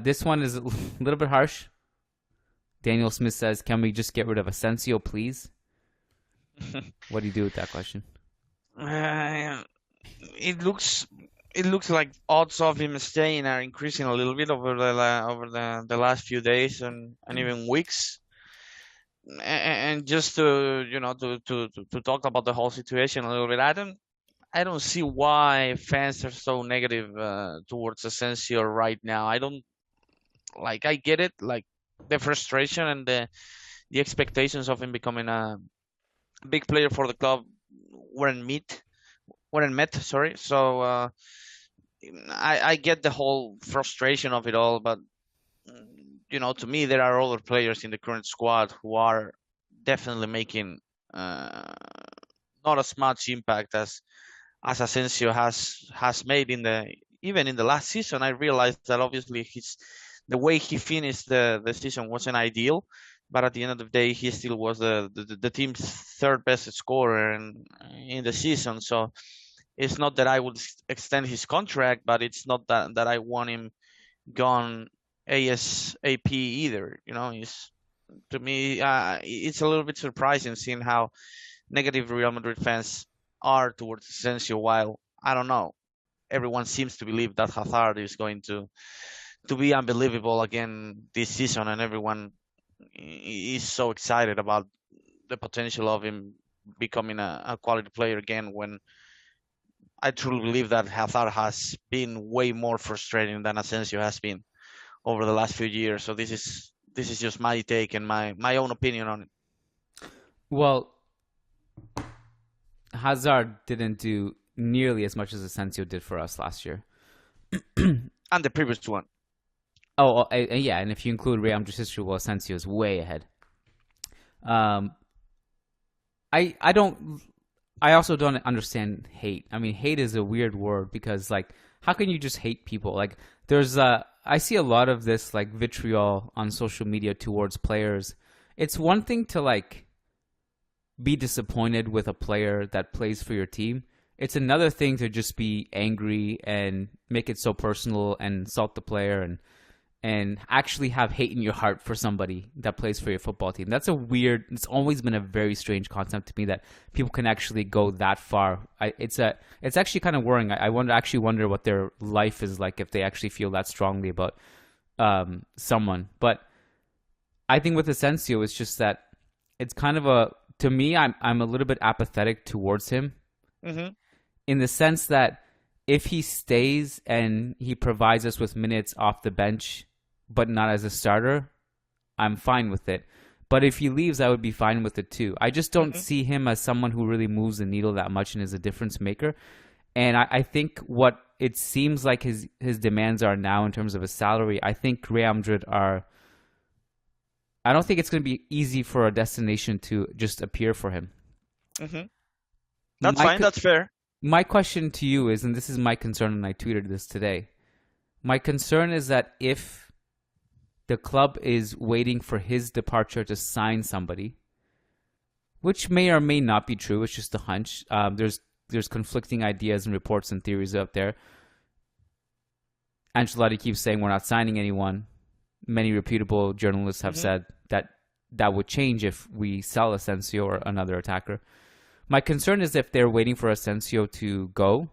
This one is a little bit harsh. Daniel Smith says, "Can we just get rid of Asensio, please?" What do you do with that question? Uh, it looks it looks like odds of him staying are increasing a little bit over the last few days and even weeks. And just to to talk about the whole situation a little bit, I don't see why fans are so negative towards Asensio right now. I don't like. I get it, like the frustration and the expectations of him becoming a big player for the club weren't met. Weren't met. Sorry. So I get the whole frustration of it all, but to me there are other players in the current squad who are definitely making uh, not as much impact as Asensio has made in the even in the last season. I realized that obviously the way he finished the season wasn't ideal, but at the end of the day, he still was the team's third best scorer in the season. So it's not that I would extend his contract, but it's not that I want him gone ASAP either. It's to me, it's a little bit surprising seeing how negative Real Madrid fans are towards Asensio, while I don't know, everyone seems to believe that Hazard is going to be unbelievable again this season, and everyone is so excited about the potential of him becoming a quality player again. When I truly believe that Hazard has been way more frustrating than Asensio has been over the last few years. So this is just my take and my own opinion on it. Well, Hazard didn't do nearly as much as Asensio did for us last year. And the previous one. Yeah, and if you include Real Madrid's history, well, Asensio is way ahead. Um, I don't. I also don't understand hate. I mean, hate is a weird word because, like, how can you just hate people? Like, I see a lot of this like vitriol on social media towards players. It's one thing to like be disappointed with a player that plays for your team. It's another thing to just be angry and make it so personal and insult the player and actually have hate in your heart for somebody that plays for your football team. It's always been a very strange concept to me that people can actually go that far. It's actually kind of worrying. I wonder what their life is like if they actually feel that strongly about someone. But I think with Asensio, it's just that it's kind of to me, I'm a little bit apathetic towards him Hmm. in the sense that if he stays and he provides us with minutes off the bench, but not as a starter, I'm fine with it. But if he leaves, I would be fine with it too. I just don't Hmm. see him as someone who really moves the needle that much and is a difference maker. And I think what it seems like his demands are now in terms of his salary, I think Real Madrid are. I don't think it's going to be easy for a destination to just appear for him. Hmm. That's My fine. That's fair. my question to you is, and this is my concern, and I tweeted this today. My concern is that if the club is waiting for his departure to sign somebody, which may or may not be true, it's just a hunch. There's conflicting ideas and reports and theories out there. Ancelotti keeps saying we're not signing anyone. Many reputable journalists have Hmm. said that that would change if we sell Asensio or another attacker. My concern is if they're waiting for Asensio to go,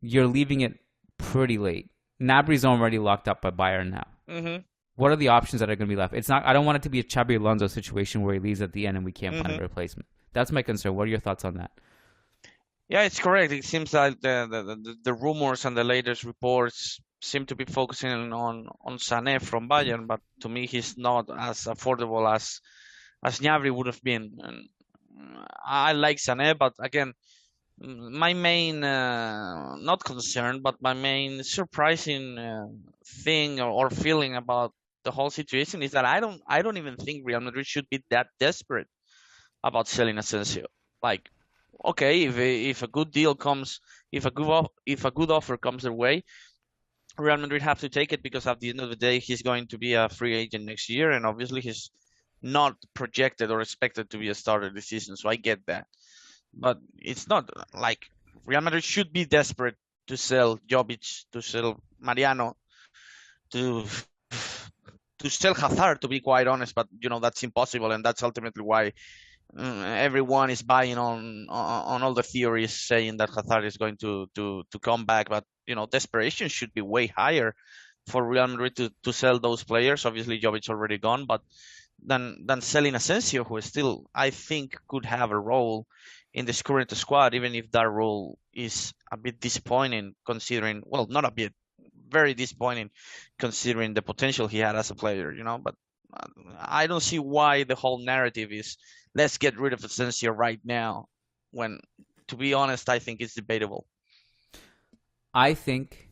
you're leaving it pretty late. Gnabry's already locked up by Bayern now. Hmm. What are the options that are going to be left? It's not. I don't want it to be a Xabi Alonso situation where he leaves at the end and we can't find a Hmm. replacement. That's my concern. What are your thoughts on that? Yeah, it's correct. It seems like the rumors and the latest reports seem to be focusing on Sané from Bayern, but to me, he's not as affordable as Gnabry would have been. And I like Sané, but again, my main not concern, but my main surprising thing or feeling about the whole situation is that I don't even think Real Madrid should be that desperate about selling Asensio. Like, okay, if a good deal comes, if a good offer comes their way, Real Madrid have to take it because at the end of the day, he's going to be a free agent next year, and obviously he's not projected or expected to be a starter this season. So I get that, but it's not like Real Madrid should be desperate to sell Jovic, to sell Mariano, to to sell Hazard, to be quite honest, but that's impossible, and that's ultimately why everyone is buying on all the theories saying that Hazard is going to come back. But desperation should be way higher for Real Madrid to sell those players. Obviously, Jovic's already gone, but than selling Asensio, who is still, I think, could have a role in this current squad, even if that role is a bit disappointing considering, well, not a bit, very disappointing considering the potential he had as a player, But I don't see why the whole narrative is let's get rid of Asensio right now. When, to be honest, I think it's debatable. I think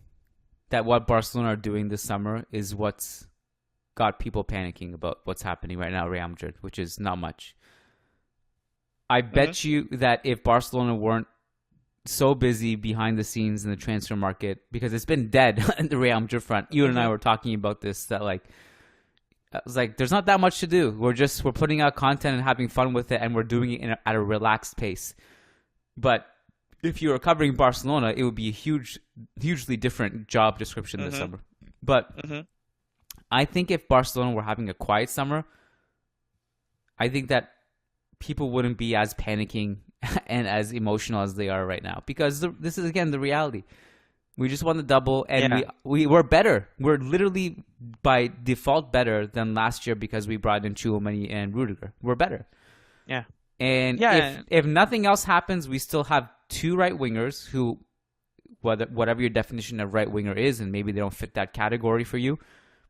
that what Barcelona are doing this summer is what's got people panicking about what's happening right now at Real Madrid, which is not much. I bet you that if Barcelona weren't so busy behind the scenes in the transfer market, because it's been dead in the Real Madrid front. You and I were talking about this, that I was like, there's not that much to do. We're putting out content and having fun with it, and we're doing it at a relaxed pace. But if you were covering Barcelona, it would be a hugely different job description this summer. But I think if Barcelona were having a quiet summer, I think that people wouldn't be as panicking and as emotional as they are right now, because this is, again, the reality. We just won the double, and we're better. We're literally by default better than last year because we brought in Chouameni and Rudiger. We're better. Yeah. And if nothing else happens, we still have two right wingers who, whatever your definition of right winger is, and maybe they don't fit that category for you,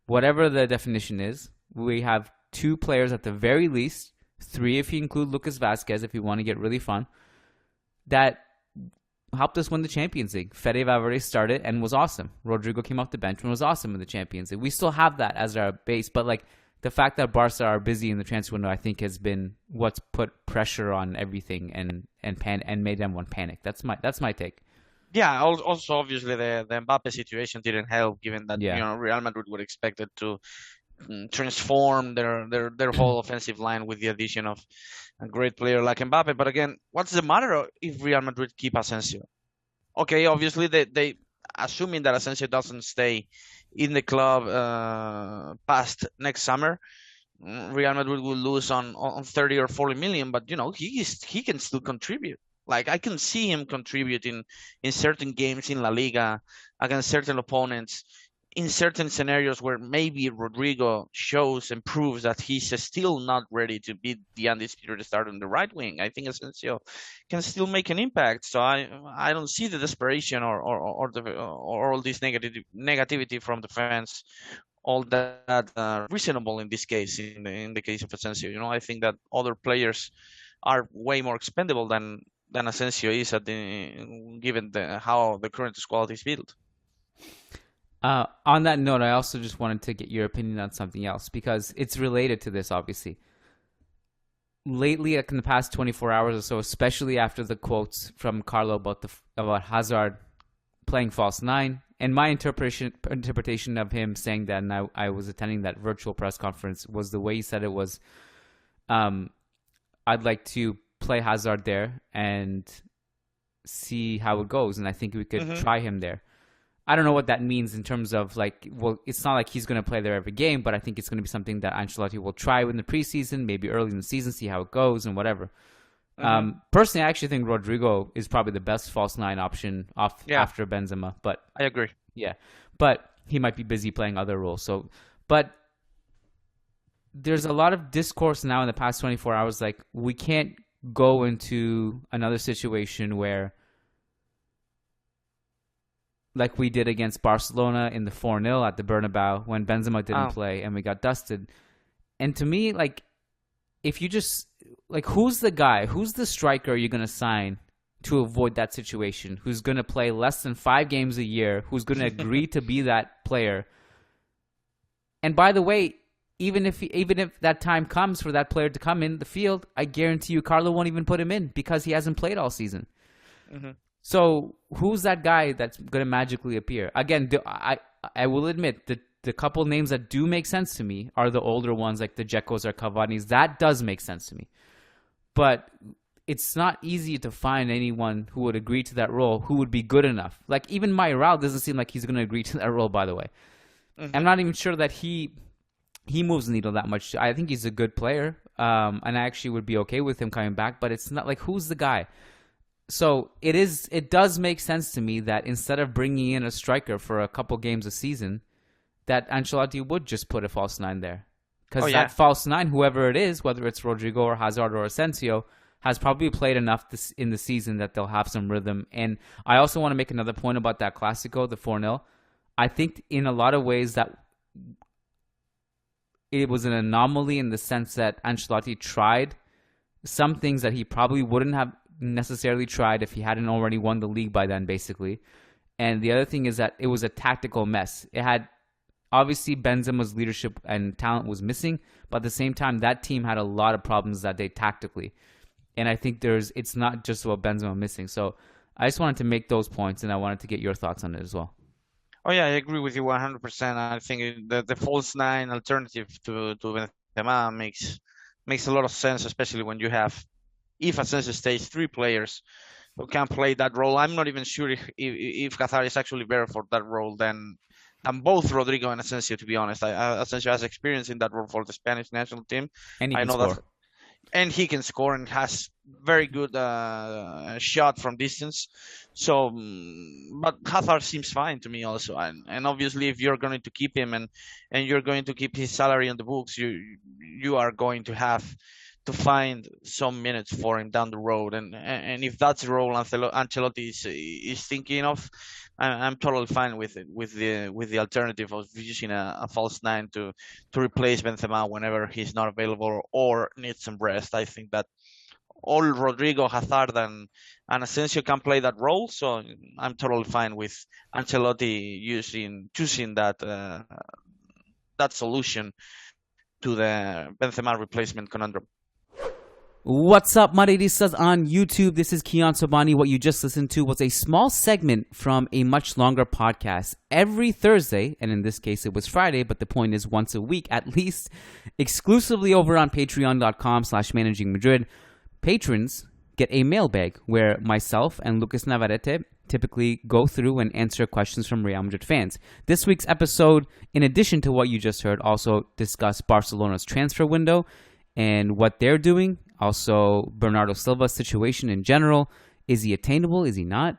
whatever the definition is, we have two players at the very least, three if you include Lucas Vazquez, if you want to get really fun, that helped us win the Champions League. Fede Valverde started and was awesome. Rodrigo came off the bench and was awesome in the Champions League. We still have that as our base, but the fact that Barca are busy in the transfer window, I think, has been what's put pressure on everything and made everyone panic. That's my take. Yeah. Also, obviously, the Mbappe situation didn't help, given that Real Madrid were expected to transform their whole offensive line with the addition of a great player like Mbappe. But again, what's the matter if Real Madrid keep Asensio? Okay, obviously they assuming that Asensio doesn't stay in the club past next summer, Real Madrid will lose on 30 or 40 million, but he can still contribute. I can see him contributing in certain games in La Liga against certain opponents, in certain scenarios where maybe Rodrigo shows and proves that he's still not ready to be the undisputed starter on the right wing. I think Asensio can still make an impact. So I don't see the desperation or all this negativity from the fans all that reasonable in this case. In the case of Asensio, I think that other players are way more expendable than Asensio is given how the current squad is built. On that note, I also just wanted to get your opinion on something else, because it's related to this, obviously. Lately, in the past 24 hours or so, especially after the quotes from Carlo about Hazard playing false nine, and my interpretation of him saying that, and I was attending that virtual press conference, was the way he said it was, I'd like to play Hazard there and see how it goes, and I think we could try him there. I don't know what that means in terms of it's not like he's going to play there every game, but I think it's going to be something that Ancelotti will try in the preseason, maybe early in the season, see how it goes and whatever. Personally, I actually think Rodrigo is probably the best false nine option after Benzema, but I agree. Yeah, but he might be busy playing other roles. But there's a lot of discourse now in the past 24 hours, we can't go into another situation where, like we did against Barcelona in the 4-0 at the Bernabeu when Benzema didn't play and we got dusted. And to me, if you just, who's the guy, who's the striker you're going to sign to avoid that situation, who's going to play less than 5 games a year, who's going to agree to be that player? And by the way, even if that time comes for that player to come in the field, I guarantee you Carlo won't even put him in because he hasn't played all season. So who's that guy that's going to magically appear? Again, I will admit that the couple names that do make sense to me are the older ones, like the Dzekos or Cavani's. That does make sense to me. But it's not easy to find anyone who would agree to that role, who would be good enough. Even Mayoral doesn't seem like he's going to agree to that role, by the way. I'm Hmm. not even sure that he moves the needle that much. I think he's a good player, and I actually would be okay with him coming back. But it's not like, who's the guy? So it does make sense to me that instead of bringing in a striker for a couple games a season, that Ancelotti would just put a false nine there, Oh because that yeah. false nine, whoever it is, whether it's Rodrigo or Hazard or Asensio, has probably played enough in the season that they'll have some rhythm. And I also want to make another point about that Clasico, the 4-0. I think in a lot of ways that it was an anomaly in the sense that Ancelotti tried some things that he probably wouldn't have necessarily tried if he hadn't already won the league by then, basically. And the other thing is that it was a tactical mess. It had, obviously, Benzema's leadership and talent was missing, but at the same time, that team had a lot of problems that day tactically. And I think it's not just about Benzema missing. So I just wanted to make those points, and I wanted to get your thoughts on it as well. Oh yeah, I agree with you 100%. I think the false nine alternative to Benzema makes a lot of sense, especially when you have, if Asensio stays, three players who can play that role. I'm not even sure if Hazard is actually better for that role than both Rodrigo and Asensio. To be honest, Asensio has experience in that role for the Spanish national team. And he I can know that, score. and he can score and has very good shot from distance. So, but Hazard seems fine to me also, and obviously if you're going to keep him and you're going to keep his salary on the books, you are going to have to find some minutes for him down the road, and if that's the role Ancelotti is thinking of, I'm totally fine with it, with the alternative of using a false nine to replace Benzema whenever he's not available or needs some rest. I think that all Rodrigo, Hazard, and Asensio can play that role, so I'm totally fine with Ancelotti choosing that solution to the Benzema replacement conundrum. What's up, Madridistas on YouTube? This is Kian Sobani. What you just listened to was a small segment from a much longer podcast. Every Thursday, and in this case it was Friday, but the point is once a week at least, exclusively over on patreon.com/managingmadrid, patrons get a mailbag where myself and Lucas Navarrete typically go through and answer questions from Real Madrid fans. This week's episode, in addition to what you just heard, also discussed Barcelona's transfer window and what they're doing. Also, Bernardo Silva's situation in general. Is he attainable? Is he not?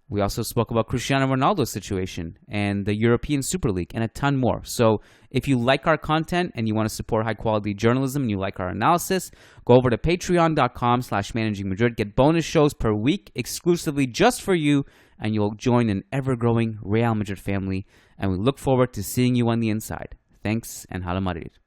We also spoke about Cristiano Ronaldo's situation and the European Super League and a ton more. So if you like our content and you want to support high quality journalism and you like our analysis, go over to patreon.com/managingmadrid. Get bonus shows per week exclusively just for you, and you'll join an ever-growing Real Madrid family. And we look forward to seeing you on the inside. Thanks, and Hala Madrid.